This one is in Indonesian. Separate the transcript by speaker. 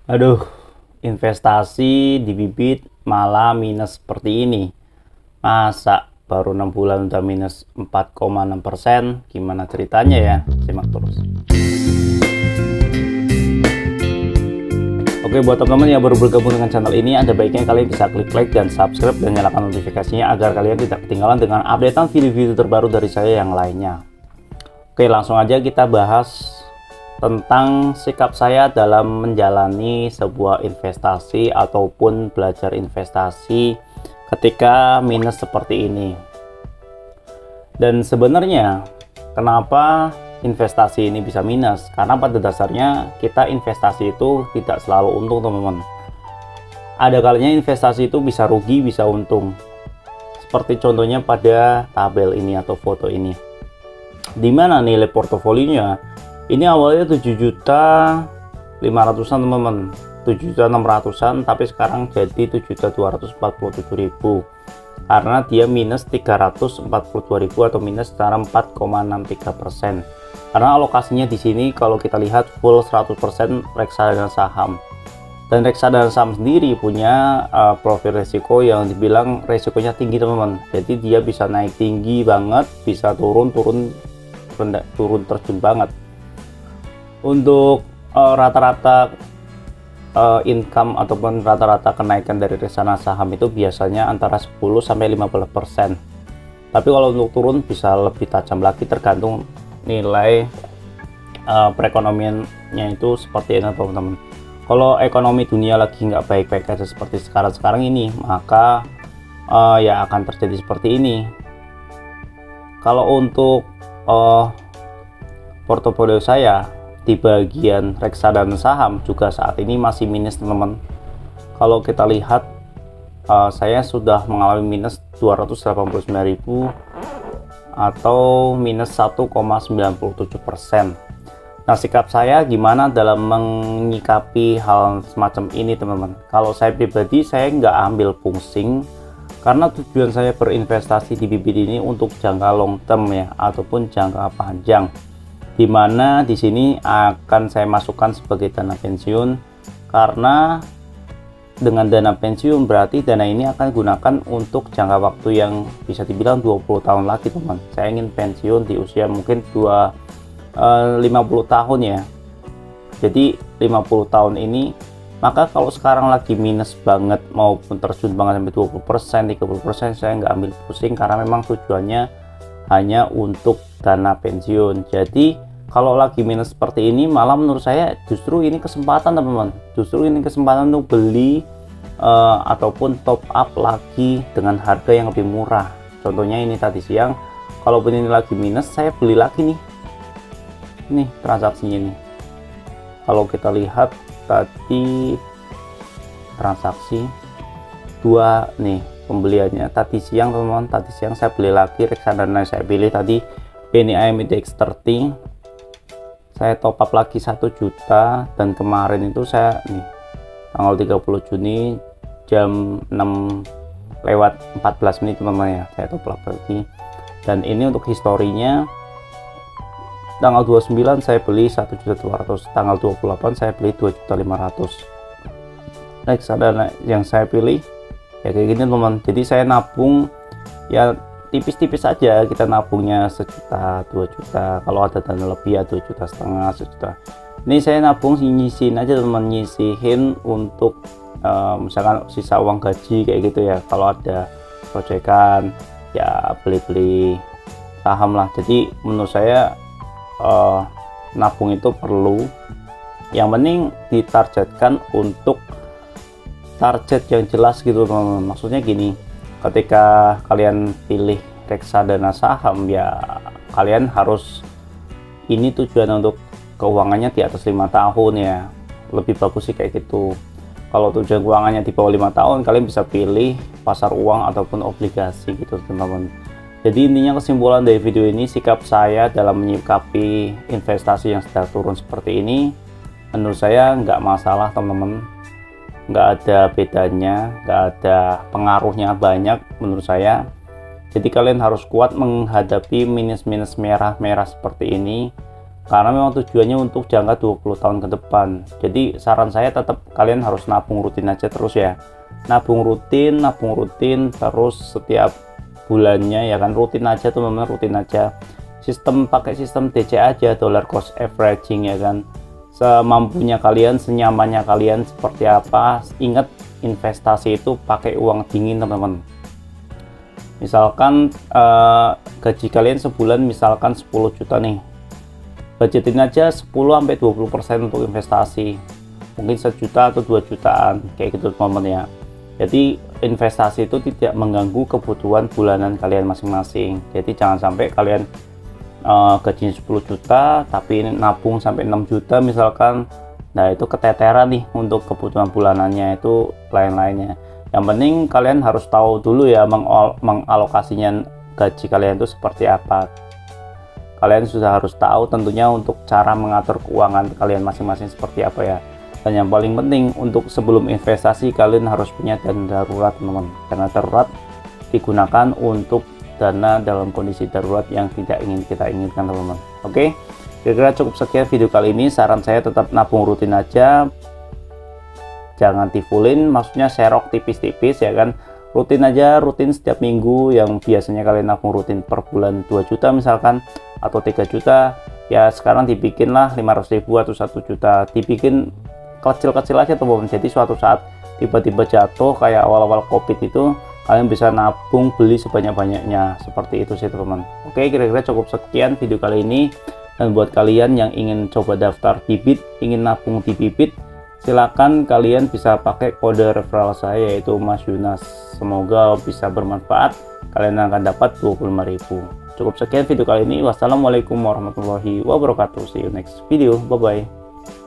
Speaker 1: Aduh, investasi di bibit malah minus seperti ini. Masa baru 6 bulan udah minus 4,6%? Gimana ceritanya ya? Simak terus. Oke, buat teman-teman yang baru bergabung dengan channel ini, ada baiknya kalian bisa klik like dan subscribe dan nyalakan notifikasinya agar kalian tidak ketinggalan dengan updatean video-video terbaru dari saya yang lainnya. Oke, langsung aja kita bahas tentang sikap saya dalam menjalani sebuah investasi ataupun belajar investasi ketika minus seperti ini. Dan sebenarnya kenapa investasi ini bisa minus? Karena pada dasarnya kita investasi itu tidak selalu untung, teman-teman. Ada kalanya investasi itu bisa rugi, bisa untung. Seperti contohnya pada tabel ini atau foto ini. Di mana nilai portofolionya? Ini awalnya 7.500.000-an, teman-teman. 7.600.000-an, tapi sekarang jadi 7.247.000 karena dia minus 342.000 atau minus secara 4,63%. Karena alokasinya di sini kalau kita lihat full 100% reksadana saham. Dan reksadana saham sendiri punya profil resiko yang dibilang resikonya tinggi, teman-teman. Jadi dia bisa naik tinggi banget, bisa turun terjun banget. Untuk rata-rata income ataupun rata-rata kenaikan dari reksadana saham itu biasanya antara 10-15%. Tapi kalau untuk turun bisa lebih tajam lagi tergantung nilai perekonomiannya itu seperti ini, teman-teman. Kalau ekonomi dunia lagi nggak baik-baik aja seperti sekarang ini, maka ya akan terjadi seperti ini. Kalau untuk portofolio saya di bagian reksadana saham juga saat ini masih minus, teman-teman. Kalau kita lihat saya sudah mengalami minus 289.000 atau minus 1,97%. Nah, sikap saya gimana dalam menyikapi hal semacam ini, teman-teman? Kalau saya pribadi, saya nggak ambil pusing karena tujuan saya berinvestasi di bibit ini untuk jangka long term ya, ataupun jangka panjang, dimana di sini akan saya masukkan sebagai dana pensiun. Karena dengan dana pensiun berarti dana ini akan gunakan untuk jangka waktu yang bisa dibilang 20 tahun lagi, teman. Saya ingin pensiun di usia mungkin 50 tahun ya. Jadi 50 tahun ini, maka kalau sekarang lagi minus banget maupun terjun banget sampai 20%, 30%, saya nggak ambil pusing karena memang tujuannya hanya untuk dana pensiun. Jadi kalau lagi minus seperti ini, malah menurut saya justru ini kesempatan, teman-teman. Justru ini kesempatan untuk beli ataupun top up lagi dengan harga yang lebih murah. Contohnya ini tadi siang, kalaupun ini lagi minus, saya beli lagi nih. Nih transaksinya nih. Kalau kita lihat tadi transaksi 2 nih pembeliannya tadi siang, teman-teman. Tadi siang saya beli lagi reksadana, saya pilih tadi BNI Index 30. Saya top up lagi 1 juta, dan kemarin itu saya nih tanggal 30 Juni jam 6:14 teman-teman ya, saya top up lagi. Dan ini untuk historinya tanggal 29 saya beli 1.200.000, tanggal 28 saya beli 2.500.000. Reksadana yang saya pilih ya kayak gini, teman-teman. Jadi saya nabung ya tipis-tipis aja, kita nabungnya 1 juta, 2 juta, kalau ada dana lebih ya 2,5 juta, 1 juta. Ini saya nabung nyisihin aja, teman, nyisihin untuk misalkan sisa uang gaji kayak gitu ya. Kalau ada proyekan ya beli-beli saham lah. Jadi menurut saya nabung itu perlu, yang penting ditargetkan untuk target yang jelas gitu, teman-teman. Maksudnya gini, ketika kalian pilih reksadana saham ya kalian harus, ini tujuan untuk keuangannya di atas 5 tahun ya, lebih bagus sih kayak gitu. Kalau tujuan keuangannya di bawah 5 tahun, kalian bisa pilih pasar uang ataupun obligasi gitu, teman-teman. Jadi intinya kesimpulan dari video ini, sikap saya dalam menyikapi investasi yang sedang turun seperti ini, menurut saya nggak masalah, teman-teman. Nggak ada bedanya, nggak ada pengaruhnya banyak menurut saya. Jadi kalian harus kuat menghadapi minus-minus merah-merah seperti ini, karena memang tujuannya untuk jangka 20 tahun ke depan. Jadi saran saya tetap kalian harus nabung rutin aja terus ya, nabung rutin terus setiap bulannya ya kan, rutin aja teman-teman, rutin aja. Pakai sistem DC aja, dollar cost averaging ya kan, semampunya kalian, senyamannya kalian seperti apa. Ingat, investasi itu pakai uang dingin teman-teman. Misalkan gaji kalian sebulan misalkan 10 juta nih, budgetin aja 10-20% untuk investasi, mungkin 1 juta atau 2 jutaan kayak gitu teman-teman ya. Jadi investasi itu tidak mengganggu kebutuhan bulanan kalian masing-masing. Jadi jangan sampai kalian gajinya 10 juta tapi nabung sampai 6 juta misalkan, nah itu keteteran nih untuk kebutuhan bulanannya itu lain-lainnya. Yang penting kalian harus tahu dulu ya mengalokasinya gaji kalian itu seperti apa. Kalian sudah harus tahu tentunya untuk cara mengatur keuangan kalian masing-masing seperti apa ya. Dan yang paling penting, untuk sebelum investasi kalian harus punya dana darurat teman-teman. Dana darurat digunakan untuk dana dalam kondisi darurat yang tidak ingin kita inginkan teman-teman. Oke, kira-kira cukup sekian video kali ini. Saran saya tetap nabung rutin aja, jangan tifulin, maksudnya serok tipis-tipis ya kan, rutin aja, rutin setiap minggu. Yang biasanya kalian nabung rutin per bulan 2 juta misalkan atau 3 juta, ya sekarang dibikinlah 500.000 atau 1 juta, dibikin kecil-kecil aja teman-teman. Jadi suatu saat tiba-tiba jatuh kayak awal-awal COVID itu, kalian bisa nabung beli sebanyak-banyaknya, seperti itu sih teman-teman. Oke, kira-kira cukup sekian video kali ini. Dan buat kalian yang ingin coba daftar Bibit, ingin nabung di Bibit, silakan kalian bisa pakai kode referral saya yaitu Mas Yunas. Semoga bisa bermanfaat, kalian akan dapat 25.000. Cukup sekian video kali ini. Wassalamualaikum warahmatullahi wabarakatuh. See you next video. Bye bye.